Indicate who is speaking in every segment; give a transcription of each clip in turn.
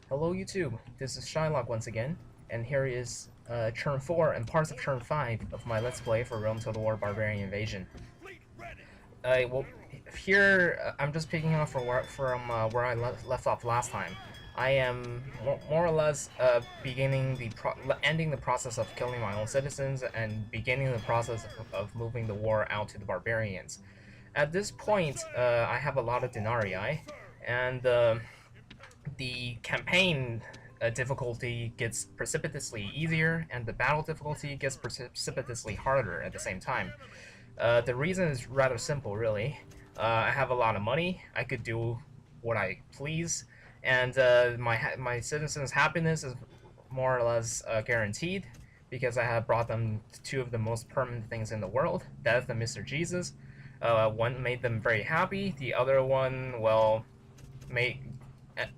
Speaker 1: Hello YouTube, this is Mrschylock once again, and here is turn 4 and parts of turn 5 of my Let's Play for Rome Total War Barbarian Invasion. Well, here I'm just picking up from where I left off last time. I am more or less ending the process of killing my own citizens and beginning the process of moving the war out to the barbarians. At this point, I have a lot of denarii, and the campaign difficulty gets precipitously easier, and the battle difficulty gets precipitously harder at the same time. The reason is rather simple, really. I have a lot of money. I could do what I please, and my citizens' happiness is more or less guaranteed because I have brought them two of the most permanent things in the world: death and Mr. Jesus. One made them very happy. The other one, well,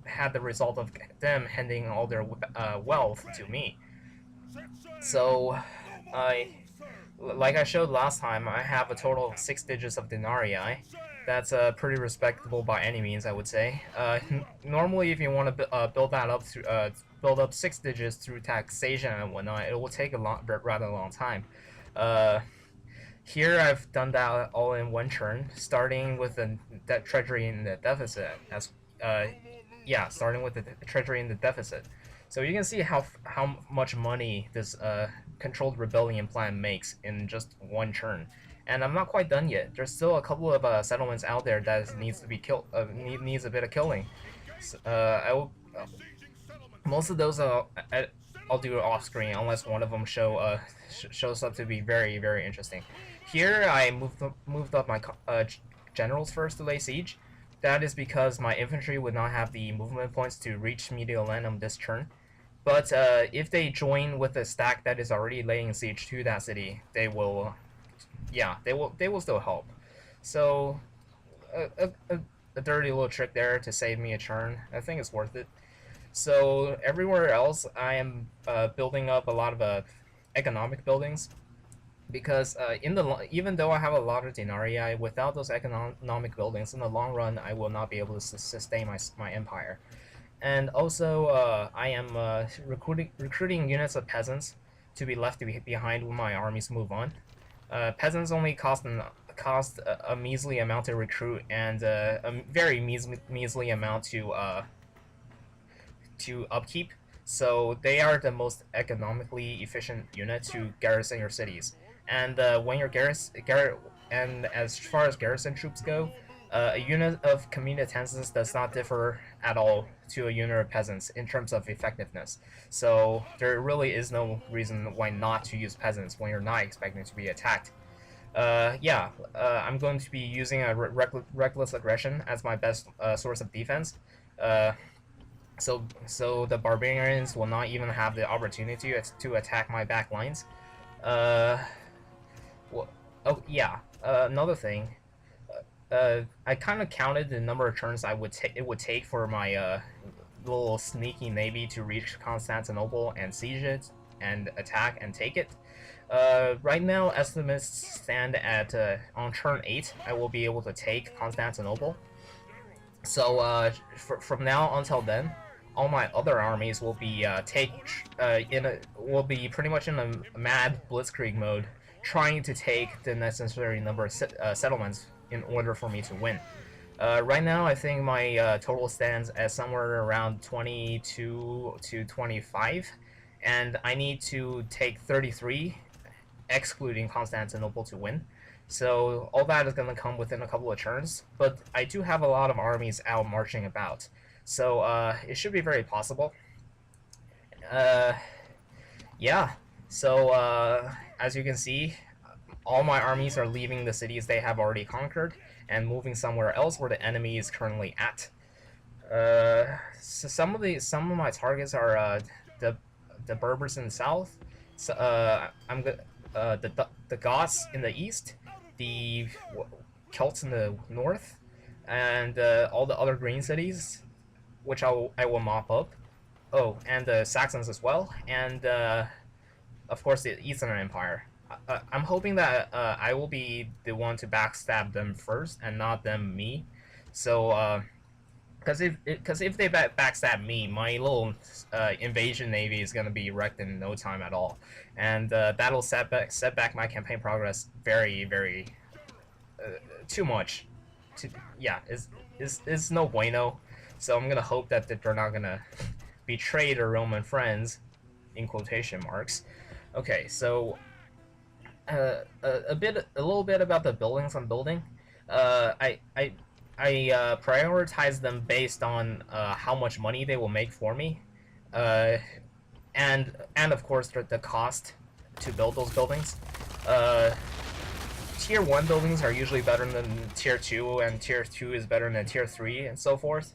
Speaker 1: had the result of them handing all their wealth to me. So, like I showed last time, I have a total of 6 digits of denarii. That's pretty respectable by any means, I would say. Normally, if you want to build that up through build up 6 digits through taxation and whatnot, it will take a rather long time. Here I've done that all in one turn, starting with the treasury in the deficit. Starting with the treasury in the deficit. So you can see how much money this controlled rebellion plan makes in just one turn. And I'm not quite done yet. There's still a couple of settlements out there that needs to be killed. Needs a bit of killing. So, I will. Most of those I'll do it off screen unless one of them shows up to be very interesting. Here I moved up my generals first to lay siege. That is because my infantry would not have the movement points to reach Mrschylock this turn. But if they join with a stack that is already laying siege to that city, they will still help. So a dirty little trick there to save me a turn. I think it's worth it. So everywhere else, I am building up a lot of economic buildings, because even though I have a lot of denarii, without those economic buildings, in the long run, I will not be able to sustain my empire. And also, I am recruiting units of peasants to be left behind when my armies move on. Peasants only cost a measly amount to recruit, and a very measly amount to upkeep. So they are the most economically efficient unit to garrison your cities. And when your and as far as garrison troops go, a unit of communitances does not differ at all to a unit of peasants in terms of effectiveness. So there really is no reason why not to use peasants when you're not expecting to be attacked. I'm going to be using a reckless aggression as my best source of defense. So the barbarians will not even have the opportunity to attack my back lines. Another thing. I kind of counted the number of turns it would take for my little sneaky navy to reach Constantinople and siege it and attack and take it. Right now, estimates stand at on turn 8, I will be able to take Constantinople. So from now until then, all my other armies will be will be pretty much in a mad blitzkrieg mode, trying to take the necessary number of settlements in order for me to win. Right now, I think my total stands at somewhere around 22 to 25, and I need to take 33, excluding Constantinople, to win. So all that is going to come within a couple of turns, but I do have a lot of armies out marching about. So it should be very possible. So as you can see, all my armies are leaving the cities they have already conquered and moving somewhere else where the enemy is currently at. So some of my targets are the Berbers in the south. So the Goths in the east, the Celts in the north, and all the other green cities, which I will mop up. Oh, and the Saxons as well, and of course the Eastern Empire. I'm hoping that I will be the one to backstab them first, and not them me. So Because if they backstab me, my little invasion navy is gonna be wrecked in no time at all, and that'll set back my campaign progress very too much. To, yeah, is no bueno. So I'm gonna hope that they're not gonna betray their Roman friends, in quotation marks. Okay, so a little bit about the buildings I'm building. Uh, I I I prioritize them based on how much money they will make for me, uh, and of course the cost to build those buildings. Uh, Tier 1 buildings are usually better than Tier 2, and Tier 2 is better than Tier 3, and so forth.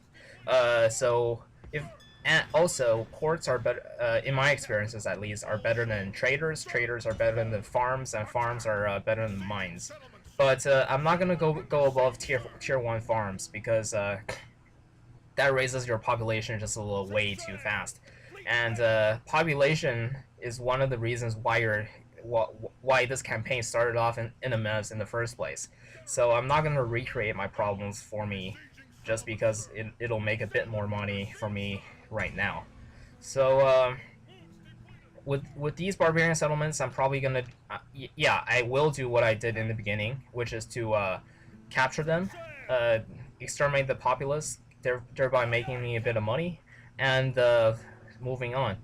Speaker 1: So if and also ports are better, in my experiences at least, are better than traders. Traders are better than farms, and farms are better than mines. But I'm not gonna go above tier 1 farms because that raises your population just a little way too fast, and population is one of the reasons why this campaign started off in a mess in the first place. So I'm not gonna recreate my problems for me just because it'll make a bit more money for me right now. So with these barbarian settlements, I'm probably gonna yeah, I will do what I did in the beginning, which is to capture them, uh, exterminate the populace, thereby making me a bit of money, and moving on,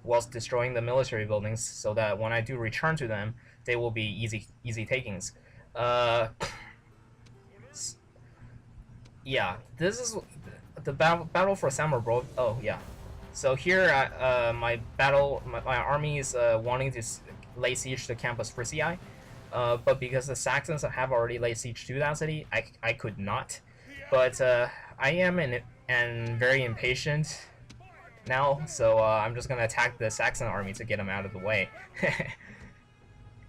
Speaker 1: whilst destroying the military buildings, so that when I do return to them, they will be easy takings. Uh, yeah, this is the battle for Samarbrod. Oh yeah, so here my army is wanting to lay siege to Campus Fricii, but because the Saxons have already laid siege to that city, I could not. But I am and very impatient now, so I'm just gonna attack the Saxon army to get them out of the way.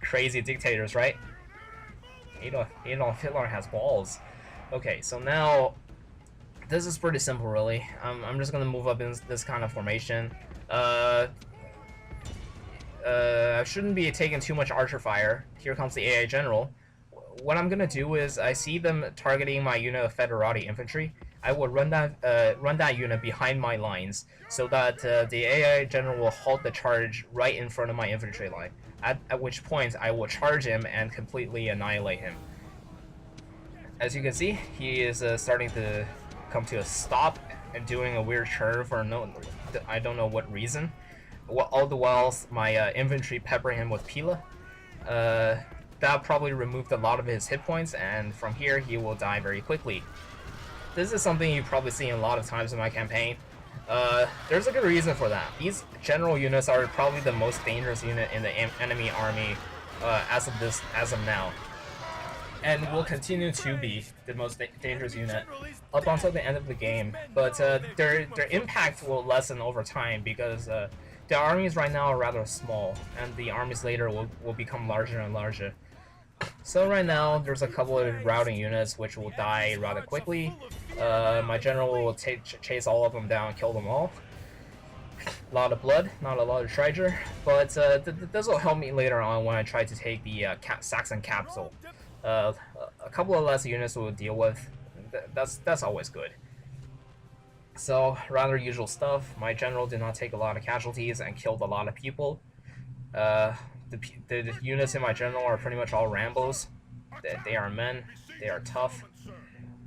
Speaker 1: Crazy dictators, right? Adolf Hitler has balls. Okay, so now this is pretty simple, really. I'm just gonna move up in this kind of formation. I shouldn't be taking too much archer fire. Here comes the AI general. What I'm gonna do is I see them targeting my unit of Federati infantry. I will run that unit behind my lines so that the AI general will halt the charge right in front of my infantry line. At which point I will charge him and completely annihilate him. As you can see, he is starting to come to a stop and doing a weird turn for I don't know what reason. All the while, my infantry pepper him with Pila. That probably removed a lot of his hit points, and from here he will die very quickly. This is something you've probably seen a lot of times in my campaign. There's a good reason for that. These general units are probably the most dangerous unit in the enemy army as of now, and will continue to be the most dangerous unit up until the end of the game. But their impact will lessen over time because the armies right now are rather small, and the armies later will become larger and larger. So right now, there's a couple of routing units which will die rather quickly. My general will chase all of them down, kill them all. A lot of blood, not a lot of treasure, but this will help me later on when I try to take the Saxon capital. A couple of less units we'll deal with. That's always good. So, rather usual stuff. My general did not take a lot of casualties and killed a lot of people. The units in my general are pretty much all Rambos. They are men. They are tough.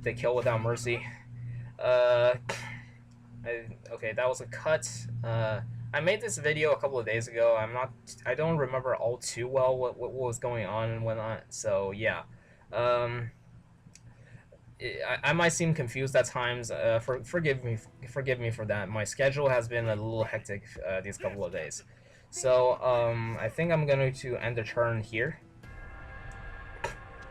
Speaker 1: They kill without mercy. Okay, that was a cut. I made this video a couple of days ago. I don't remember all too well what was going on and whatnot. So yeah, I might seem confused at times. Forgive me for that. My schedule has been a little hectic these couple of days. So I think I'm going to end the turn here.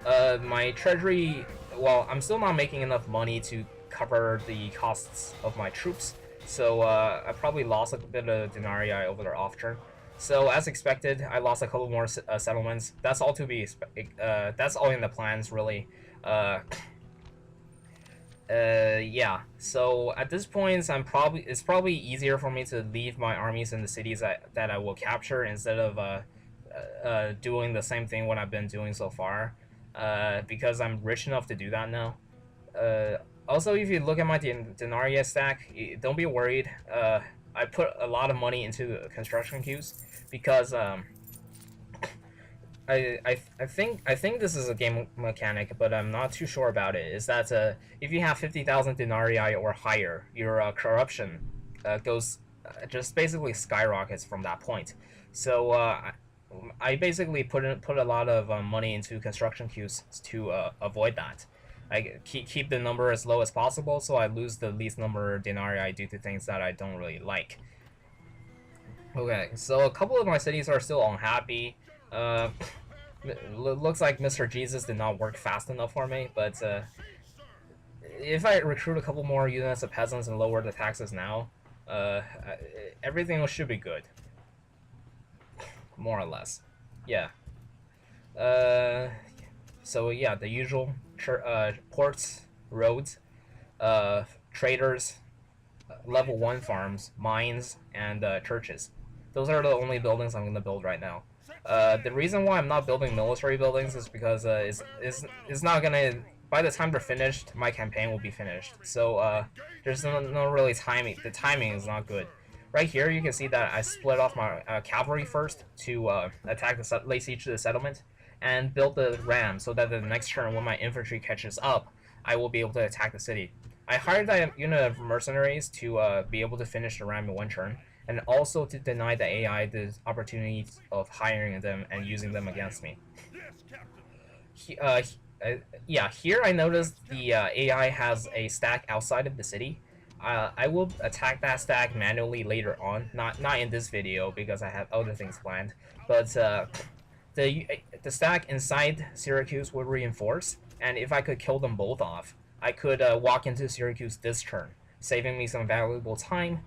Speaker 1: My treasury, well, I'm still not making enough money to cover the costs of my troops, so I probably lost a bit of denarii over their off turn. So as expected, I lost a couple more settlements. That's all to be that's all in the plans, really. Yeah. So at this point, it's probably easier for me to leave my armies in the cities that I will capture instead of doing the same thing what I've been doing so far. Because I'm rich enough to do that now. Also, if you look at my denarii stack, don't be worried. I put a lot of money into the construction queues because I think this is a game mechanic, but I'm not too sure about it. Is that if you have 50,000 denarii or higher, your corruption goes just basically skyrockets from that point. So I basically put a lot of money into construction queues to avoid that. I keep the number as low as possible, so I lose the least number of denarii due to things that I don't really like. Okay, so a couple of my cities are still unhappy. Uh, looks like Mr. Jesus did not work fast enough for me, but if I recruit a couple more units of peasants and lower the taxes now, uh, everything should be good, more or less. Yeah. Uh, so yeah, the usual ports, roads, traders, level 1 farms, mines, and churches. Those are the only buildings I'm going to build right now. The reason why I'm not building military buildings is because it's not going to... By the time they're finished, my campaign will be finished. So there's no really timing. The timing is not good. Right here, you can see that I split off my cavalry first to attack the lay siege to the settlement, and build the ram so that the next turn, when my infantry catches up, I will be able to attack the city. I hired that unit of mercenaries to be able to finish the ram in one turn, and also to deny the AI the opportunity of hiring them and using them against me. He, yeah, here I noticed the AI has a stack outside of the city. I will attack that stack manually later on, not in this video because I have other things planned. But the stack inside Syracuse would reinforce, and if I could kill them both off, I could walk into Syracuse this turn, saving me some valuable time.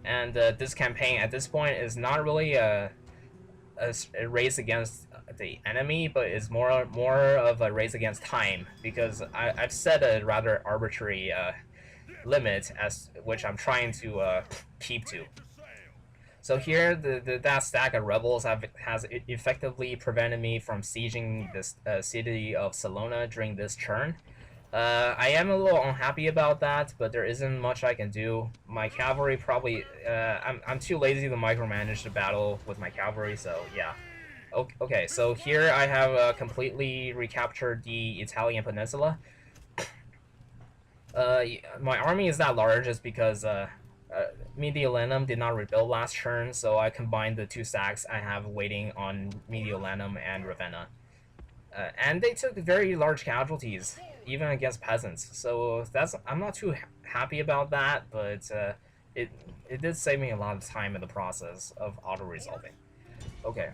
Speaker 1: And this campaign at this point is not really a race against the enemy, but is more of a race against time, because I've set a rather arbitrary limit as which I'm trying to keep to. So here, that stack of rebels has effectively prevented me from sieging this city of Salona during this turn. I am a little unhappy about that, but there isn't much I can do. My cavalry probably... I'm too lazy to micromanage the battle with my cavalry, so yeah. Okay, so here I have completely recaptured the Italian peninsula. My army is that large just because Mediolanum did not rebuild last turn, so I combined the two stacks I have waiting on Mediolanum and Ravenna. And they took very large casualties, even against peasants. So I'm not too happy about that, but it did save me a lot of time in the process of auto-resolving. Okay.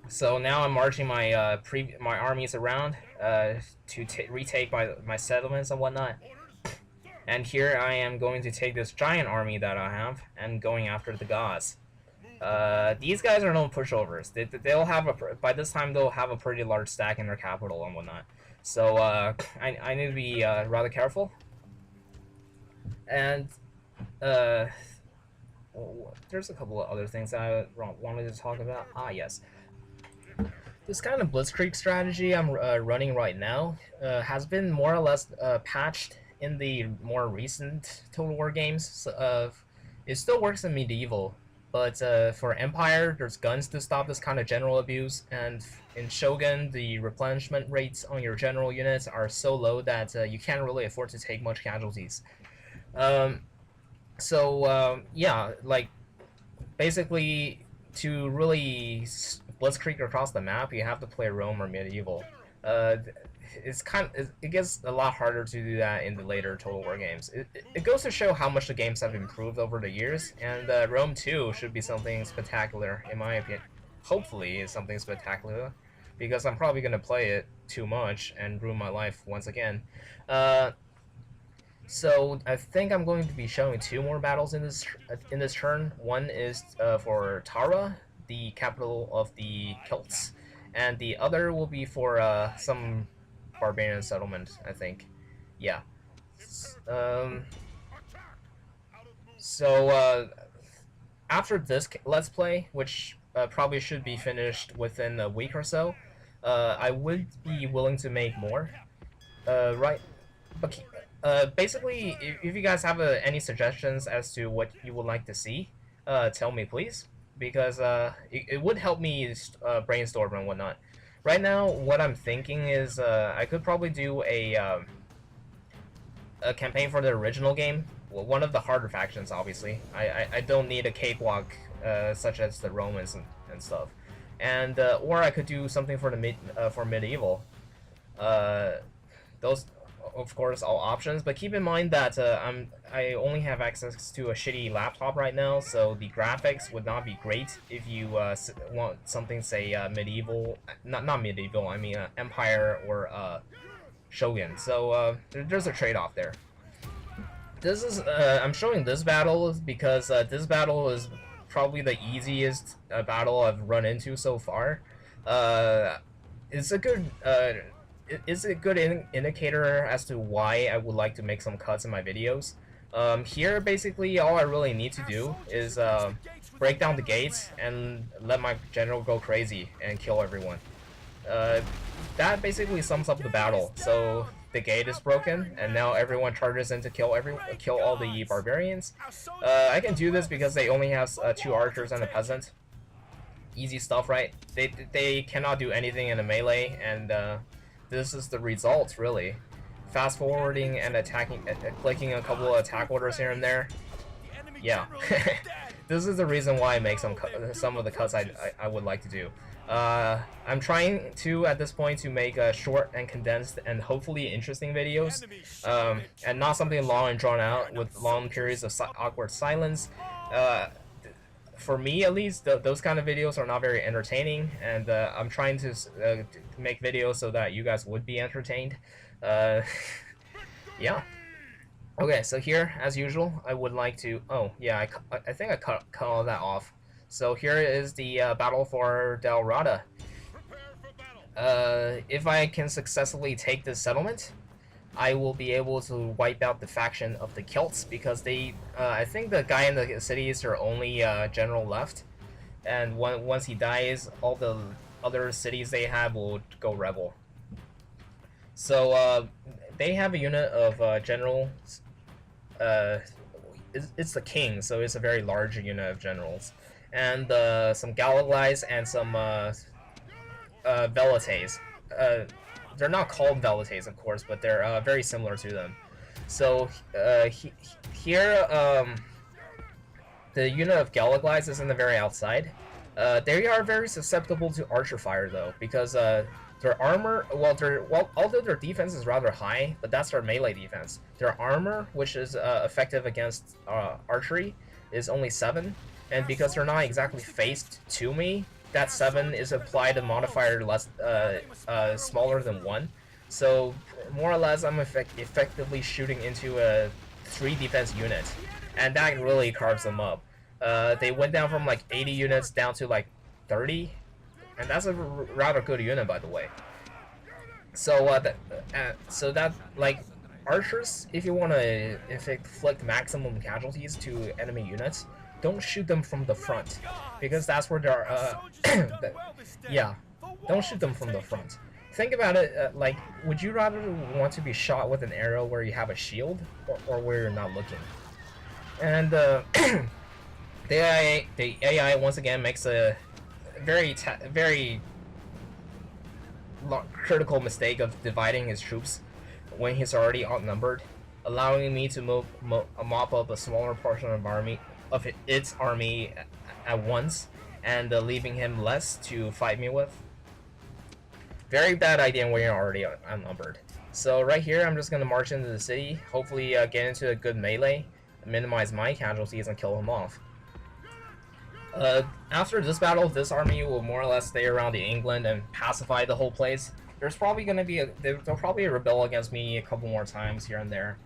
Speaker 1: So now I'm marching my my armies around to retake my settlements and whatnot. And here I am going to take this giant army that I have and going after the Goths. These guys are no pushovers. They'll have by this time they'll have a pretty large stack in their capital and whatnot. So I need to be rather careful. And there's a couple of other things that I wanted to talk about. Ah, yes. This kind of blitzkrieg strategy I'm running right now has been more or less patched in the more recent Total War games. So, it still works in medieval, but for Empire, there's guns to stop this kind of general abuse, and in Shogun, the replenishment rates on your general units are so low that you can't really afford to take much casualties. Yeah, like, basically, to really blitzkrieg across the map, you have to play Rome or medieval. It gets a lot harder to do that in the later Total War games. It goes to show how much the games have improved over the years, and Rome 2 should be something spectacular, in my opinion. Hopefully it's something spectacular, because I'm probably going to play it too much and ruin my life once again. So I think I'm going to be showing two more battles in this turn. One is for Tara, the capital of the Celts, and the other will be for some barbarian settlement, I think. Yeah. After this Let's Play, which probably should be finished within a week or so, I would be willing to make more. Right, but Basically, if you guys have any suggestions as to what you would like to see, tell me please, because it would help me brainstorm and whatnot. Right now, what I'm thinking is I could probably do a campaign for the original game, well, one of the harder factions, obviously. I don't need a cakewalk such as the Romans and stuff, and or I could do something for the for medieval. Uh, those, of course, all options. But keep in mind that I only have access to a shitty laptop right now, so the graphics would not be great if you want something, say, medieval, not medieval. I mean Empire or Shogun. So there's a trade-off there. This is I'm showing this battle because this battle is probably the easiest battle I've run into so far. Uh, it's a good it's a good indicator as to why I would like to make some cuts in my videos. Here, basically, all I really need to do is break down the gates and let my general go crazy and kill everyone. Uh, that basically sums up the battle. So the gate is broken, and now everyone charges in to kill all the barbarians. I can do this because they only have 2 archers and a peasant. Easy stuff, right? They cannot do anything in a melee, and this is the result, really. Fast forwarding and attacking, clicking a couple of attack orders here and there. Yeah, this is the reason why I make some of the cuts I would like to do. I'm trying to, at this point, to make short and condensed and hopefully interesting videos, and not something long and drawn out with long periods of awkward silence. For me, at least, those kind of videos are not very entertaining, and I'm trying to make videos so that you guys would be entertained. Yeah. Okay, so here, as usual, I would like to... Oh, yeah, I think I cut all that off. So here is the battle for Del Rada. If I can successfully take this settlement, I will be able to wipe out the faction of the Celts, because they... I think the guy in the city is their only general left. And once he dies, all the other cities they have will go rebel. So they have a unit of generals. It's the king, so it's a very large unit of generals, and some Galaglies and some Velites. They're not called Velites, of course, but they're very similar to them. So here, the unit of Galaglies is in the very outside. They are very susceptible to archer fire, though, because their armor, although their defense is rather high, but that's their melee defense. Their armor, which is effective against archery, is only 7, and because they're not exactly faced to me, that 7 is applied a modifier less smaller than 1. So more or less, I'm effectively shooting into a 3 defense unit, and that really carves them up. They went down from like 80 units down to like 30. And that's a rather good unit, by the way. So so that, like, archers, if you want to inflict maximum casualties to enemy units, don't shoot them from the front, because that's where they're yeah, don't shoot them from the front. Think about it, like, would you rather want to be shot with an arrow where you have a shield, or where you're not looking? And the AI once again makes a very critical mistake of dividing his troops when he's already outnumbered, allowing me to mop up a smaller portion of its army at once, and leaving him less to fight me with. Very bad idea when you're already outnumbered. So right here, I'm just going to march into the city, hopefully get into a good melee, minimize my casualties, and kill him off. After this battle, this army will more or less stay around England and pacify the whole place. There's probably going to be they'll probably rebel against me a couple more times here and there.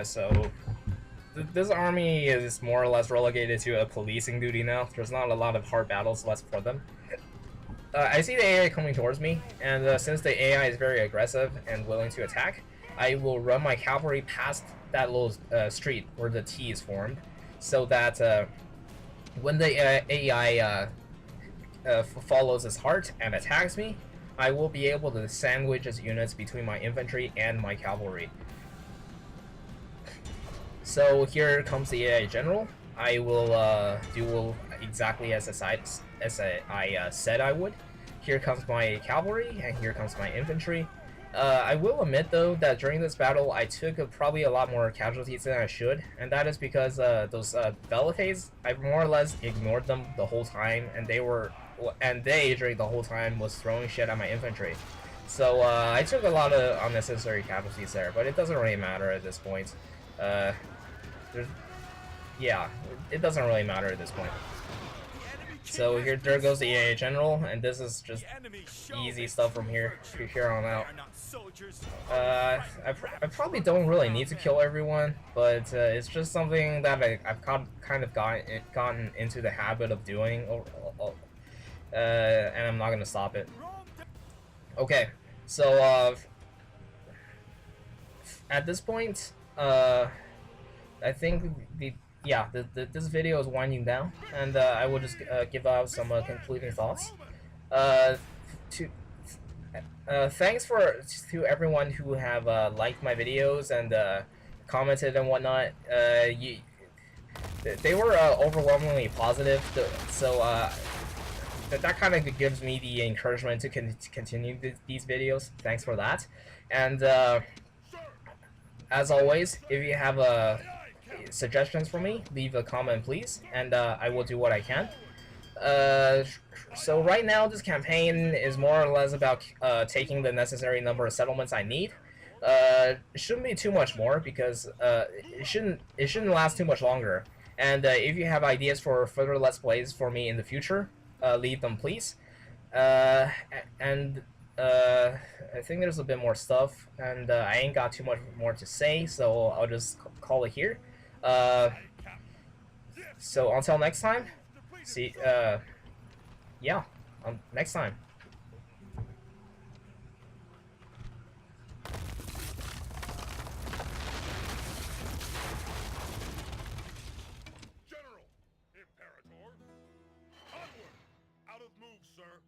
Speaker 1: So this army is more or less relegated to a policing duty now. There's not a lot of hard battles left for them. I see the AI coming towards me, and since the AI is very aggressive and willing to attack, I will run my cavalry past that little street where the T is formed, so that when the AI follows his heart and attacks me, I will be able to sandwich his units between my infantry and my cavalry. So here comes the AI General. I will do exactly as I said I would. Here comes my cavalry, and here comes my infantry. I will admit, though, that during this battle, I took probably a lot more casualties than I should, and that is because those Veletates, I more or less ignored them the whole time, and they during the whole time was throwing shit at my infantry. So I took a lot of unnecessary casualties there, but it doesn't really matter at this point. Uh, yeah, it doesn't really matter at this point. So there goes the EA General, and this is just easy stuff from here on out. I probably don't really need to kill everyone, but it's just something that I've kind of gotten into the habit of doing, and I'm not gonna stop it. Okay, so at this point, I think this video is winding down, and I will just give out some concluding thoughts. To Thanks to everyone who have liked my videos and commented and whatnot. They were overwhelmingly positive, so that kind of gives me the encouragement to continue these videos. Thanks for that, and as always, if you have suggestions for me, leave a comment, please, and I will do what I can. So right now, this campaign is more or less about taking the necessary number of settlements I need. It shouldn't be too much more because it shouldn't last too much longer. And if you have ideas for further Let's Plays for me in the future, leave them, please. And I think there's a bit more stuff, and I ain't got too much more to say, so I'll just call it here. So until next time, see, yeah, next time.
Speaker 2: General! Imperator! Onward! Out of move, sir!